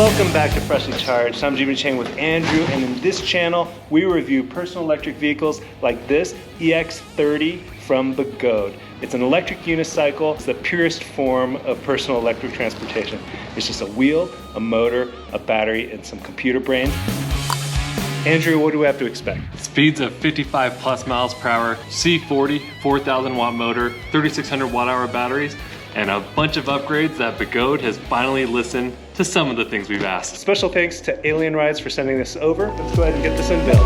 Welcome back to Freshly Charged. I'm Jimmy Chang with Andrew, and in this channel, we review personal electric vehicles like this EX30 from Begode. It's an electric unicycle. It's the purest form of personal electric transportation. It's just a wheel, a motor, a battery, and some computer brains. Andrew, what do we have to expect? Speeds of 55 plus miles per hour, C40, 4,000 watt motor, 3,600 watt hour batteries, and a bunch of upgrades that Begode has finally listened to some of the things we've asked. Special thanks to Alien Rides for sending this over. Let's go ahead and get this unveiled.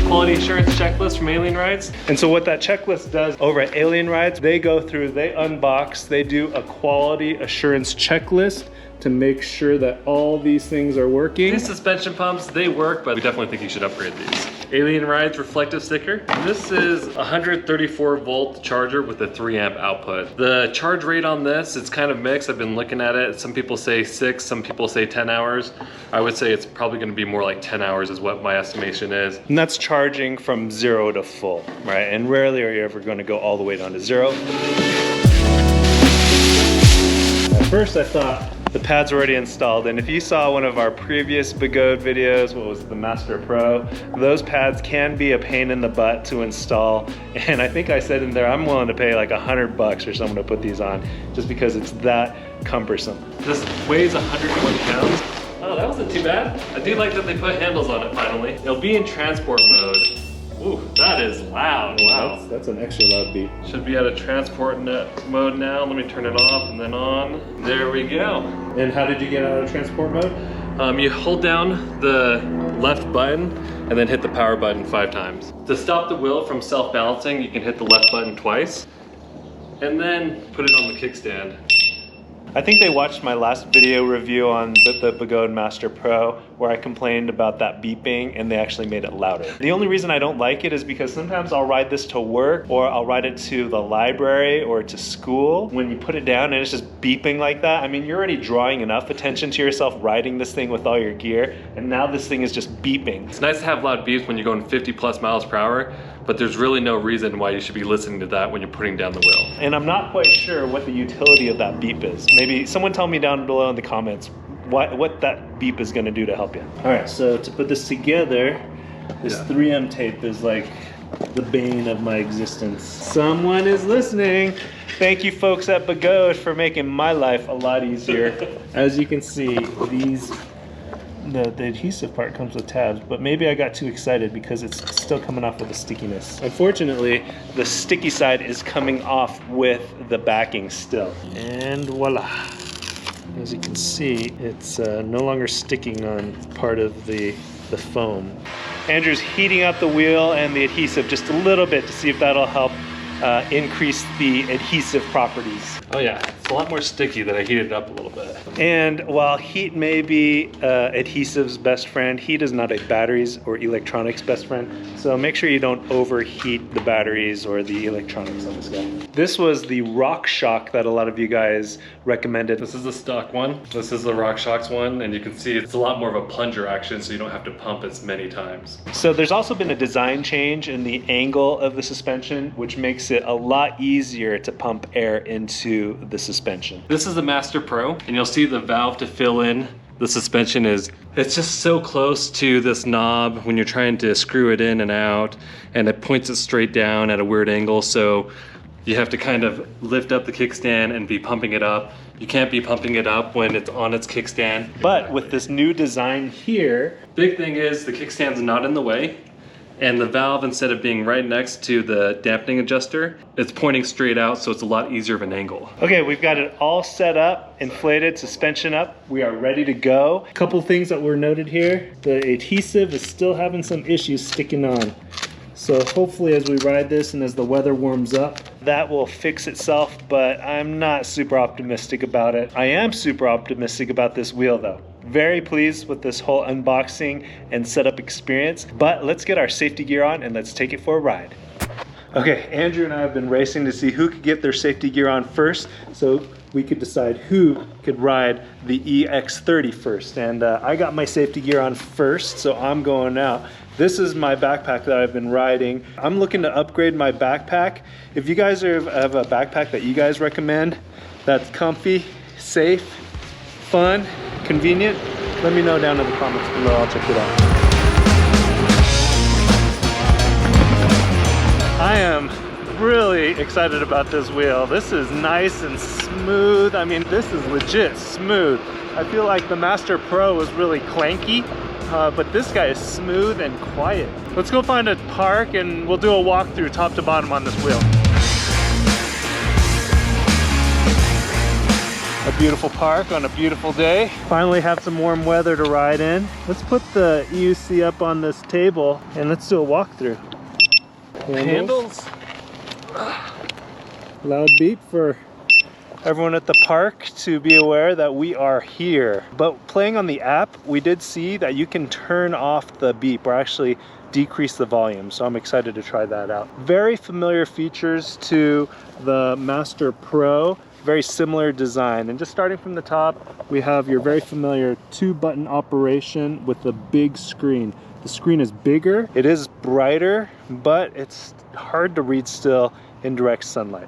Quality assurance checklist from Alien Rides. And so what that checklist does over at Alien Rides, they go through, they unbox, they do a quality assurance checklist to make sure that all these things are working. These suspension pumps, they work, but we definitely think you should upgrade these. Alien Rides reflective sticker. This is a 134 volt charger with a 3 amp output. The charge rate on this, it's kind of mixed. I've been looking at it. Some people say 6, some people say 10 hours. I would say it's probably gonna be more like 10 hours is what my estimation is. And that's charging from 0 to full, right? And rarely are you ever gonna go all the way down to 0. At first I thought, the pads were already installed, and if you saw one of our previous Begode videos, what was it, the Master Pro, those pads can be a pain in the butt to install, and I think I said in there I'm willing to pay like $100 for someone to put these on, just because it's that cumbersome. This weighs 120 pounds. Oh, that wasn't too bad. I do like that they put handles on it finally. It'll be in transport mode. Ooh, that is loud, wow. That's an extra loud beat. Should be at a transport mode now. Let me turn it off and then on. There we go. And how did you get out of transport mode? You hold down the left button and then hit the power button 5 times. To stop the wheel from self-balancing, you can hit the left button twice and then put it on the kickstand. I think they watched my last video review on the Begode Master Pro where I complained about that beeping, and they actually made it louder. The only reason I don't like it is because sometimes I'll ride this to work, or I'll ride it to the library or to school. When you put it down and it's just beeping like that, I mean, you're already drawing enough attention to yourself riding this thing with all your gear, and now this thing is just beeping. It's nice to have loud beeps when you're going 50 plus miles per hour, but there's really no reason why you should be listening to that when you're putting down the wheel. And I'm not quite sure what the utility of that beep is. Maybe someone tell me down below in the comments what that beep is gonna do to help you. All right, so to put this together, this 3M tape is like the bane of my existence. Someone is listening. Thank you folks at Begode for making my life a lot easier. As you can see, the adhesive part comes with tabs, but maybe I got too excited because it's still coming off with the stickiness. Unfortunately, the sticky side is coming off with the backing still. And voila. As you can see, it's no longer sticking on part of the foam. Andrew's heating up the wheel and the adhesive just a little bit to see if that'll help increase the adhesive properties. Oh yeah, it's a lot more sticky that I heated it up a little bit. And while heat may be adhesive's best friend, heat is not a batteries or electronics best friend. So make sure you don't overheat the batteries or the electronics on this guy. This was the RockShox that a lot of you guys recommended. This is the stock one. This is the RockShox one, and you can see it's a lot more of a plunger action, so you don't have to pump as many times. So there's also been a design change in the angle of the suspension, which makes it a lot easier to pump air into the suspension. This is the Master Pro, and you'll see the valve to fill in the suspension it's just so close to this knob when you're trying to screw it in and out, and it points it straight down at a weird angle, so you have to kind of lift up the kickstand and be pumping it up. You can't be pumping it up when it's on its kickstand. But with this new design here, big thing is the kickstand's not in the way. And the valve, instead of being right next to the dampening adjuster, it's pointing straight out, so it's a lot easier of an angle. Okay, we've got it all set up, inflated, suspension up. We are ready to go. A couple things that were noted here. The adhesive is still having some issues sticking on. So hopefully as we ride this and as the weather warms up, that will fix itself, but I'm not super optimistic about it. I am super optimistic about this wheel though. Very pleased with this whole unboxing and setup experience, but let's get our safety gear on and let's take it for a ride. Okay, Andrew and I have been racing to see who could get their safety gear on first, so we could decide who could ride the EX30 first. And I got my safety gear on first, so I'm going out. This is my backpack that I've been riding. I'm looking to upgrade my backpack. If you guys have a backpack that you guys recommend that's comfy, safe, fun, convenient? Let me know down in the comments below. I'll check it out. I am really excited about this wheel. This is nice and smooth. I mean, this is legit smooth. I feel like the Master Pro was really clanky, but this guy is smooth and quiet. Let's go find a park and we'll do a walkthrough top to bottom on this wheel. A beautiful park on a beautiful day. Finally have some warm weather to ride in. Let's put the EUC up on this table and let's do a walkthrough. Handles. Loud beep for everyone at the park to be aware that we are here. But playing on the app, we did see that you can turn off the beep or actually decrease the volume. So I'm excited to try that out. Very familiar features to the Master Pro. Very similar design. And just starting from the top, we have your very familiar 2-button operation with the big screen. The screen is bigger, it is brighter, but it's hard to read still in direct sunlight.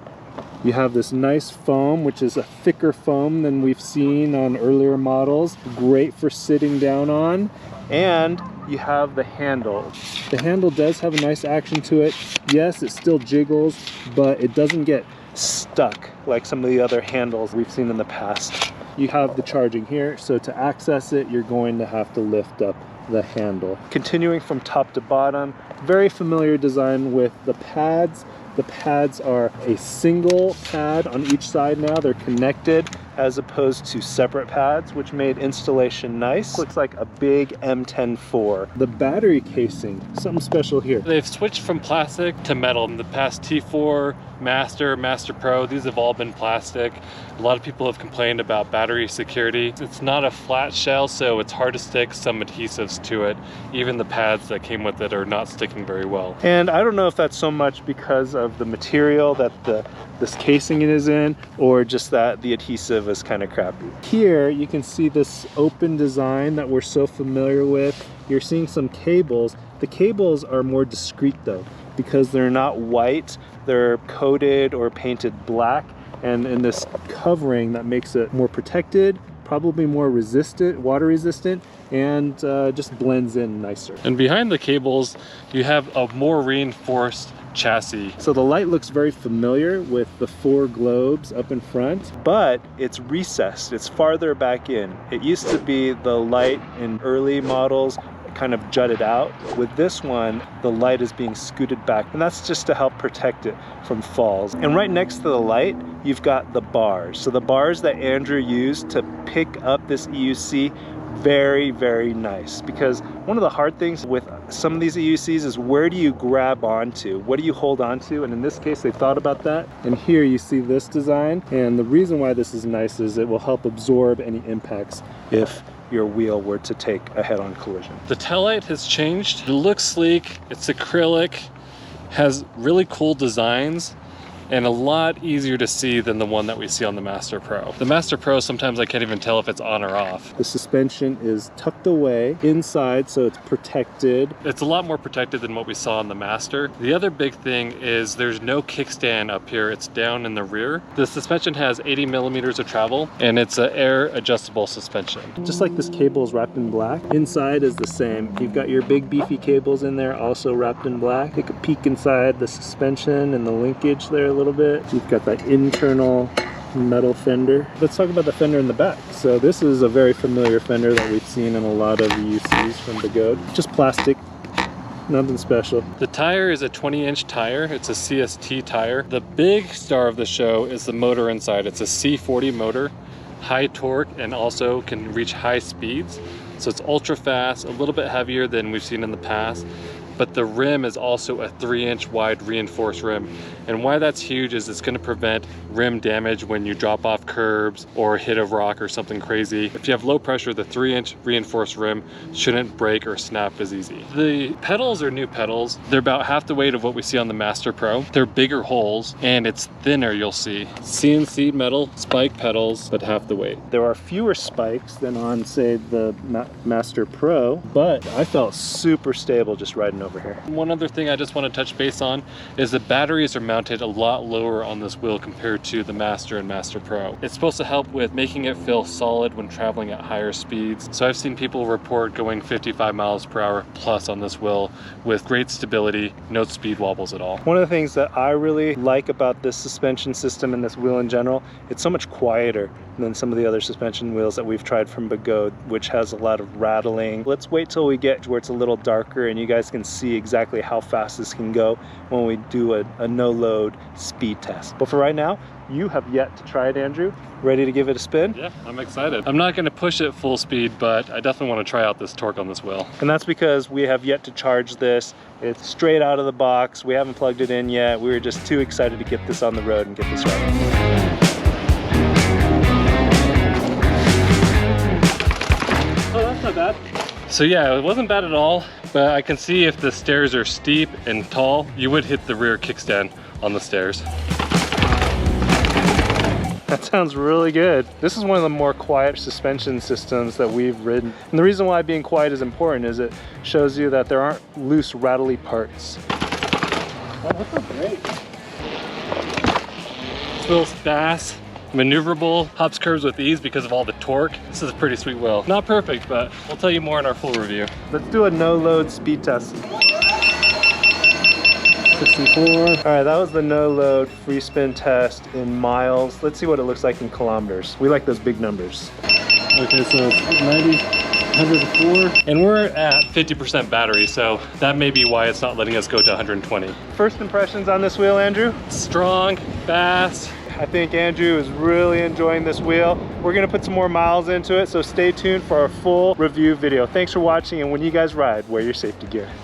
You have this nice foam, which is a thicker foam than we've seen on earlier models. Great for sitting down on. And you have the handle. The handle does have a nice action to it. Yes, it still jiggles, but it doesn't get stuck like some of the other handles we've seen in the past. You have the charging here, so to access it, you're going to have to lift up the handle. Continuing from top to bottom, very familiar design with the pads. The pads are a single pad on each side now. They're connected as opposed to separate pads, which made installation nice. Looks like a big M10-4. The battery casing, something special here. They've switched from plastic to metal. In the past T4, Master Pro, these have all been plastic. A lot of people have complained about battery security. It's not a flat shell, so it's hard to stick some adhesives to it. Even the pads that came with it are not sticking very well. And I don't know if that's so much because of the material that this casing is in, or just that the adhesive is kind of crappy. Here you can see this open design that we're so familiar with. You're seeing some cables. The cables are more discreet though, because they're not white, they're coated or painted black, and in this covering that makes it more protected, probably more resistant, water resistant, and just blends in nicer. And behind the cables, you have a more reinforced chassis. So the light looks very familiar with the 4 globes up in front, but it's recessed, it's farther back in. It used to be the light in early models kind of jutted out. With this one, the light is being scooted back, and that's just to help protect it from falls. And right next to the light, you've got the bars. So the bars that Andrew used to pick up this EUC, very, very nice, because one of the hard things with some of these EUCs is where do you grab onto? What do you hold onto? And in this case, they thought about that. And here you see this design. And the reason why this is nice is it will help absorb any impacts if your wheel were to take a head-on collision. The taillight has changed. It looks sleek, it's acrylic, has really cool designs, and a lot easier to see than the one that we see on the Master Pro. The Master Pro, sometimes I can't even tell if it's on or off. The suspension is tucked away inside, so it's protected. It's a lot more protected than what we saw on the Master. The other big thing is there's no kickstand up here. It's down in the rear. The suspension has 80 millimeters of travel, and it's an air adjustable suspension. Just like this cable is wrapped in black, inside is the same. You've got your big beefy cables in there, also wrapped in black. Take a peek inside the suspension and the linkage there a little bit. You've got that internal metal fender. Let's talk about the fender in the back. So this is a very familiar fender that we've seen in a lot of EUCs from Begode. Just plastic, nothing special. The tire is a 20-inch tire. It's a CST tire. The big star of the show is the motor inside. It's a C40 motor, high torque, and also can reach high speeds. So it's ultra fast, a little bit heavier than we've seen in the past. But the rim is also a 3-inch wide reinforced rim. And why that's huge is it's going to prevent rim damage when you drop off curbs or hit a rock or something crazy. If you have low pressure, the 3-inch reinforced rim shouldn't break or snap as easy. The pedals are new pedals. They're about half the weight of what we see on the Master Pro. They're bigger holes and it's thinner, you'll see. CNC metal spike pedals, but half the weight. There are fewer spikes than on, say, the Master Pro, but I felt super stable just riding over here. One other thing I just want to touch base on is the batteries are mounted a lot lower on this wheel compared to the Master and Master Pro. It's supposed to help with making it feel solid when traveling at higher speeds. So I've seen people report going 55 miles per hour plus on this wheel with great stability, no speed wobbles at all. One of the things that I really like about this suspension system and this wheel in general, it's so much quieter than some of the other suspension wheels that we've tried from Begode, which has a lot of rattling. Let's wait till we get to where it's a little darker and you guys can see exactly how fast this can go when we do a no-load speed test. But for right now, you have yet to try it, Andrew. Ready to give it a spin? Yeah, I'm excited. I'm not going to push it full speed, but I definitely want to try out this torque on this wheel. And that's because we have yet to charge this. It's straight out of the box. We haven't plugged it in yet. We were just too excited to get this on the road and get this right. Oh, that's not bad. So yeah, it wasn't bad at all, but I can see if the stairs are steep and tall, you would hit the rear kickstand on the stairs. That sounds really good. This is one of the more quiet suspension systems that we've ridden. And the reason why being quiet is important is it shows you that there aren't loose, rattly parts. Oh, that's not great. This wheel's fast, maneuverable, hops curves with ease because of all the torque. This is a pretty sweet wheel. Not perfect, but we'll tell you more in our full review. Let's do a no-load speed test. 64. All right, that was the no-load free spin test in miles. Let's see what it looks like in kilometers. We like those big numbers. Okay, so it's 90, 104. And we're at 50% battery, so that may be why it's not letting us go to 120. First impressions on this wheel, Andrew? Strong, fast. I think Andrew is really enjoying this wheel. We're gonna put some more miles into it, so stay tuned for our full review video. Thanks for watching, and when you guys ride, wear your safety gear.